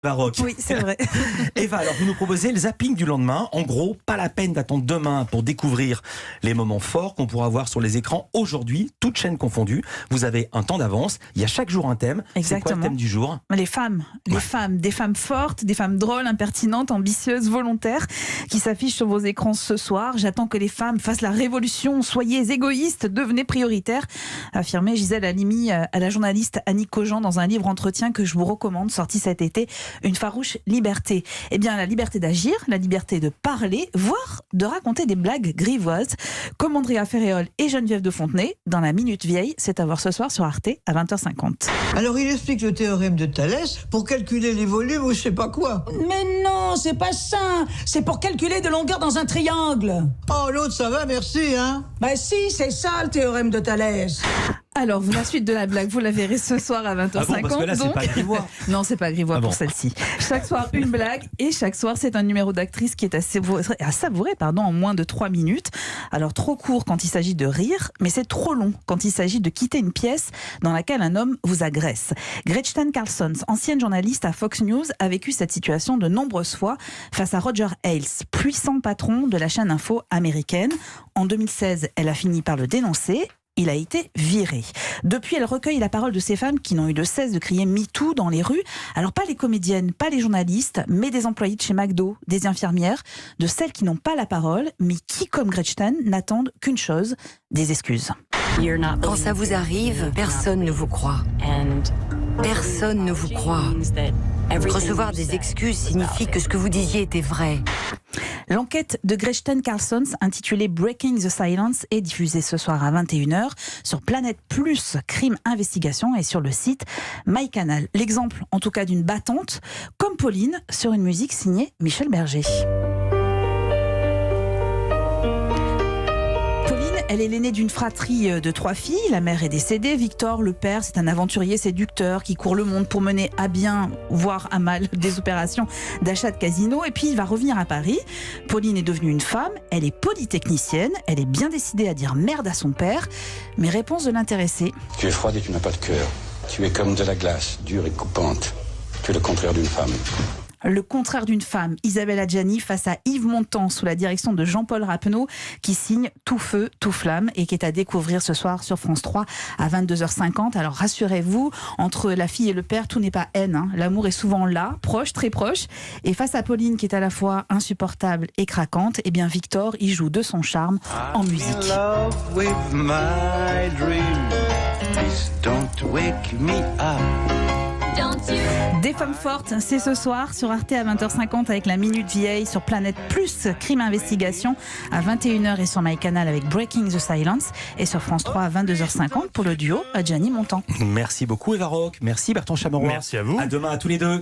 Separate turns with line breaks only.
Baroque.
Oui, c'est vrai.
Eva, alors vous nous proposez le zapping du lendemain. En gros, pas la peine d'attendre demain pour découvrir les moments forts qu'on pourra voir sur les écrans. Aujourd'hui, toutes chaînes confondues, vous avez un temps d'avance. Il y a chaque jour un thème. C'est quoi le thème du jour ?
Les femmes, des femmes fortes, des femmes drôles, impertinentes, ambitieuses, volontaires, qui s'affichent sur vos écrans ce soir. J'attends que les femmes fassent la révolution. Soyez égoïstes, devenez prioritaires, affirmait Gisèle Halimi à la journaliste Annick Cogent dans un livre entretien que je vous recommande, sorti cet été. Une farouche liberté. Eh bien, la liberté d'agir, la liberté de parler, voire de raconter des blagues grivoises, comme Andrea Ferréol et Geneviève de Fontenay, dans la Minute Vieille. C'est à voir ce soir sur Arte à 20h50.
Alors, il explique le théorème de Thalès pour calculer les volumes ou je sais pas quoi.
Mais non, c'est pas ça. C'est pour calculer de longueur dans un triangle.
Oh, l'autre, ça va, merci, hein.
Bah si, c'est ça le théorème de Thalès.
Alors, la suite de la blague, vous la verrez ce soir à 20h50.
Ah bon, parce que là, c'est pas grivois.
Non, c'est pas grivois pour
bon.
celle-ci. Chaque soir, une blague. Et chaque soir, c'est un numéro d'actrice qui est à savourer en moins de 3 minutes. Alors, trop court quand il s'agit de rire, mais c'est trop long quand il s'agit de quitter une pièce dans laquelle un homme vous agresse. Gretchen Carlson, ancienne journaliste à Fox News, a vécu cette situation de nombreuses fois face à Roger Ailes, puissant patron de la chaîne info américaine. En 2016, elle a fini par le dénoncer. Il a été viré. Depuis, elle recueille la parole de ces femmes qui n'ont eu de cesse de crier MeToo dans les rues. Alors pas les comédiennes, pas les journalistes, mais des employés de chez McDo, des infirmières, de celles qui n'ont pas la parole, mais qui, comme Gretchen, n'attendent qu'une chose, des excuses.
Quand ça vous arrive, personne ne vous croit. Personne ne vous croit. Recevoir des excuses signifie que ce que vous disiez était vrai.
L'enquête de Gretchen Carlson, intitulée Breaking the Silence, est diffusée ce soir à 21h sur Planète Plus Crime Investigation et sur le site MyCanal. L'exemple, en tout cas, d'une battante, comme Pauline, sur une musique signée Michel Berger. Elle est l'aînée d'une fratrie de 3 filles. La mère est décédée. Victor, le père, c'est un aventurier séducteur qui court le monde pour mener à bien, voire à mal, des opérations d'achat de casino. Et puis, il va revenir à Paris. Pauline est devenue une femme. Elle est polytechnicienne. Elle est bien décidée à dire merde à son père. Mais réponse de l'intéressé.
Tu es froide et tu n'as pas de cœur. Tu es comme de la glace, dure et coupante. Tu es le contraire d'une femme.
Le contraire d'une femme, Isabelle Adjani face à Yves Montand sous la direction de Jean-Paul Rappeneau qui signe Tout feu, tout flamme et qui est à découvrir ce soir sur France 3 à 22h50. Alors rassurez-vous, entre la fille et le père, tout n'est pas haine, hein. L'amour est souvent là, proche, très proche. Et face à Pauline qui est à la fois insupportable et craquante, eh bien Victor y joue de son charme en musique. Des femmes fortes, c'est ce soir sur Arte à 20h50 avec la Minute Vieille, sur Planète Plus Crime Investigation à 21h et sur MyCanal avec Breaking the Silence et sur France 3 à 22h50 pour le duo Adjani Montand.
Merci beaucoup Eva Roque. Merci Bertrand Chameroy.
Merci à vous.
À demain à tous les deux.